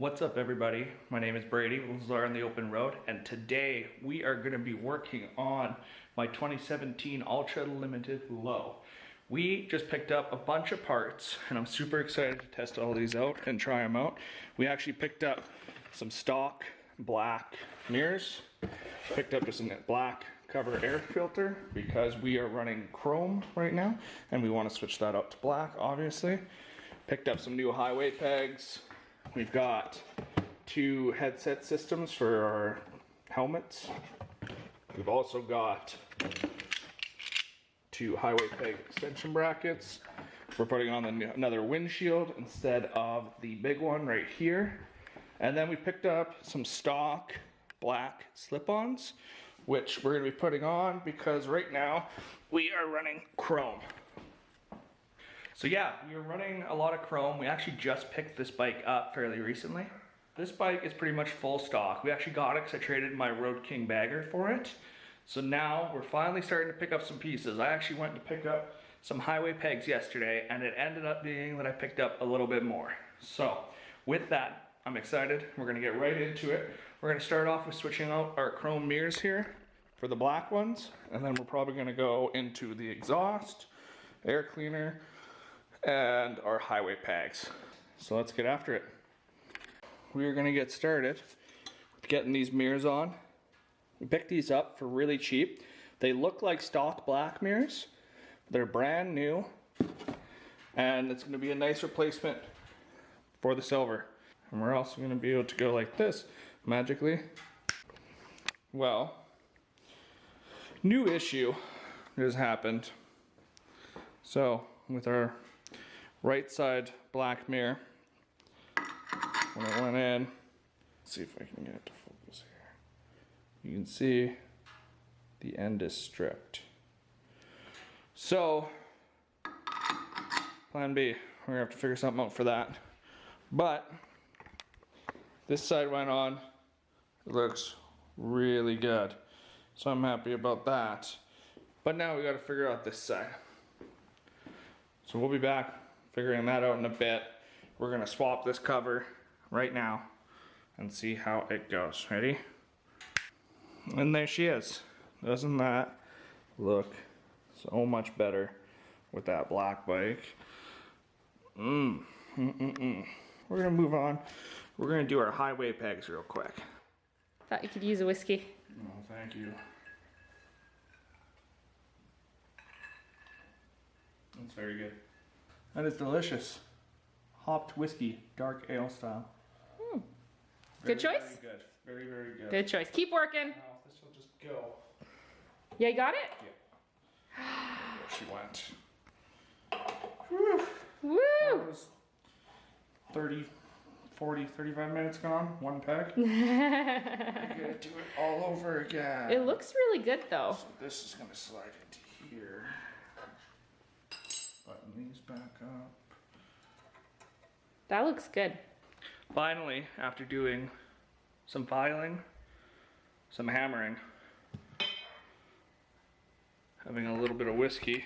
What's up everybody? My name is Brady, Lazar on the Open Road, and today we are going to be working on my 2017 Ultra Limited Low. We just picked up a bunch of parts and I'm super excited to test all these out and try them out. We actually picked up some stock black mirrors, picked up just a black cover air filter because we are running chrome right now and we want to switch that up to black, obviously. Picked up some new highway pegs. We've got 2 headset systems for our helmets. We've also got 2 highway peg extension brackets. We're putting on another windshield instead of the big one right here. And then we picked up some stock black slip-ons, which we're going to be putting on because right now we are running chrome. So yeah, we are running a lot of chrome. We actually just picked this bike up fairly recently. This bike is pretty much full stock. We actually got it because I traded my Road King bagger for it. So now we're finally starting to pick up some pieces. I actually went to pick up some highway pegs yesterday and it ended up being that I picked up a little bit more. So with that, I'm excited. We're gonna get right into it. We're gonna start off with switching out our chrome mirrors here for the black ones. And then we're probably gonna go into the exhaust, air cleaner, and our highway pegs. So let's get after it. We are gonna get started with getting these mirrors on. We picked these up for really cheap. They look like stock black mirrors. They're brand new, and it's gonna be a nice replacement for the silver. And we're also gonna be able to go like this, magically. Well, new issue has happened. So with our right side black mirror, when it went in, let's see if I can get it to focus here. You can see the end is stripped. So, plan B, we're gonna have to figure something out for that. But, this side went on, it looks really good. So I'm happy about that. But now we gotta figure out this side. So we'll be back figuring that out in a bit. We're gonna swap this cover right now and see how it goes. Ready? And there she is. Doesn't that look so much better with that black bike? We're gonna move on. We're gonna do our highway pegs real quick. Thought you could use a whiskey. Oh, thank you. That's very good. That is delicious. Hopped whiskey, dark ale style. Good choice. Very good. Very, very good. Good choice. Keep working. Now this will just go. Yeah, you got it? Yeah. There she went. Woo! That was 30, 40, 35 minutes gone. One peg. I gotta do it all over again. It looks really good though. So this is gonna slide into here. Button these back up. That looks good. Finally, after doing some filing, some hammering, having a little bit of whiskey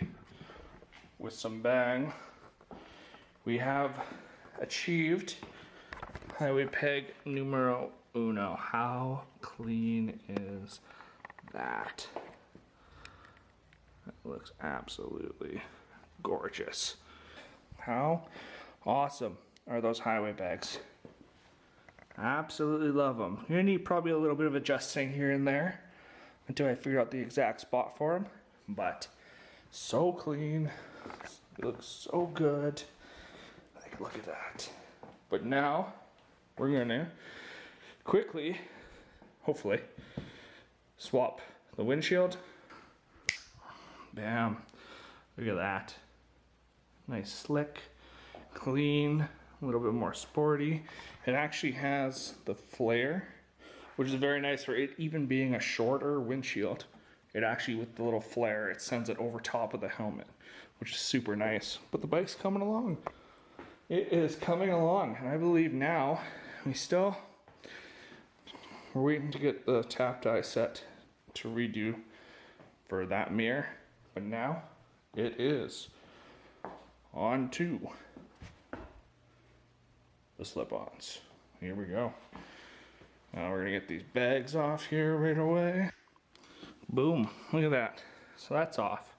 with some bang, we have achieved highway peg numero uno. How clean is that? That looks absolutely gorgeous. How awesome are those highway pegs? Absolutely love them. You're gonna need probably a little bit of adjusting here and there until I figure out the exact spot for them, but so clean. It looks so good. Like, look at that. But now we're gonna quickly, hopefully, swap the windshield. Bam. Look at that. Nice slick, clean, a little bit more sporty. It actually has the flare, which is very nice for it even being a shorter windshield. It actually, with the little flare, it sends it over top of the helmet, which is super nice. But the bike's coming along. It is coming along, and I believe now we're waiting to get the tap die set to redo for that mirror, but now it is on to the slip-ons. Here we go. Now we're gonna get these bags off here right away. Boom, look at that. So that's off.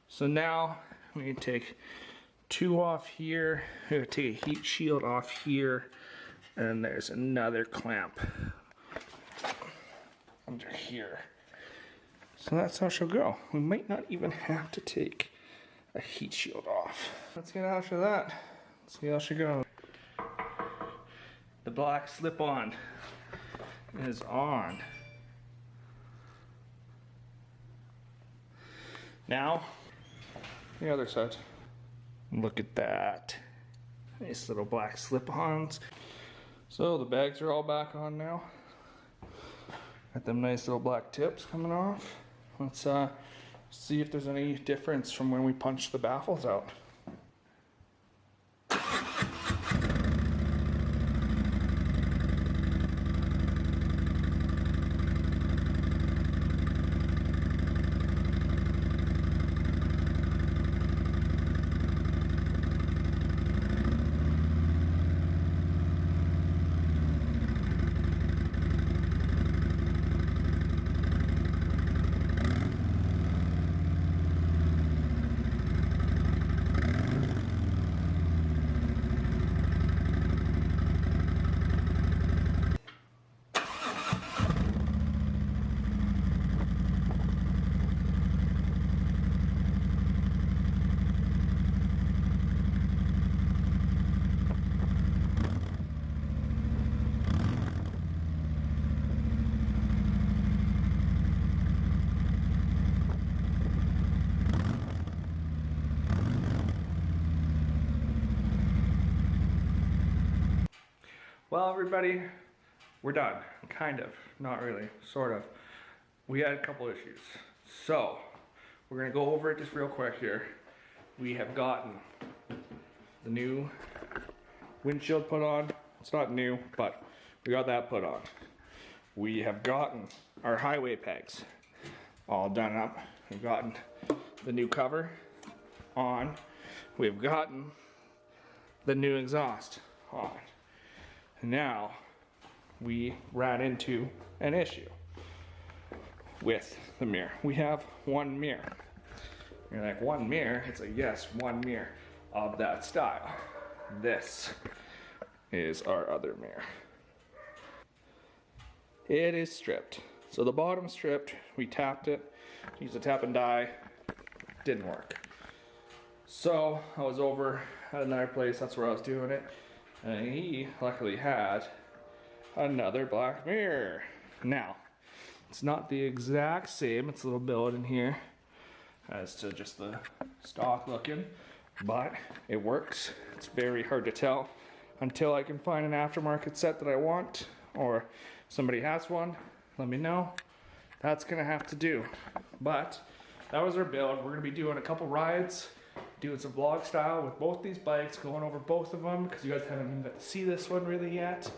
So now we can take 2 off here. We're gonna take a heat shield off here. And there's another clamp under here. So that's how she'll go. We might not even have to take a heat shield off. Let's get after that. Let's see how she goes. The black slip-on is on. Now, the other side. Look at that. Nice little black slip-ons. So the bags are all back on now. Got them nice little black tips coming off. Let's see if there's any difference from when we punched the baffles out. Well, everybody, we're done. Kind of, not really, sort of. We had a couple issues. So, we're gonna go over it just real quick here. We have gotten the new windshield put on. It's not new, but we got that put on. We have gotten our highway pegs all done up. We've gotten the new cover on. We've gotten the new exhaust on. Now, we ran into an issue with the mirror. We have one mirror. You're like, one mirror? It's like, yes, one mirror of that style. This is our other mirror. It is stripped. So the bottom stripped, we tapped it, used a tap and die, didn't work. So I was over at another place, that's where I was doing it. And he luckily had another black mirror. Now, it's not the exact same, it's a little build in here as to just the stock looking, but it works. It's very hard to tell until I can find an aftermarket set that I want, or somebody has one, let me know. That's gonna have to do. But that was our build. We're gonna be doing a couple rides, doing some vlog style with both these bikes, going over both of them, because you guys haven't even got to see this one really yet.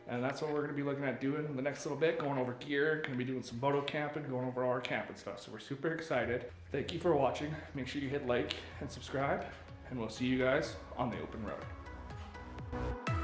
And that's what we're gonna be looking at doing in the next little bit, going over gear, gonna be doing some moto camping, going over all our camping stuff. So we're super excited. Thank you for watching. Make sure you hit like and subscribe, and we'll see you guys on the open road.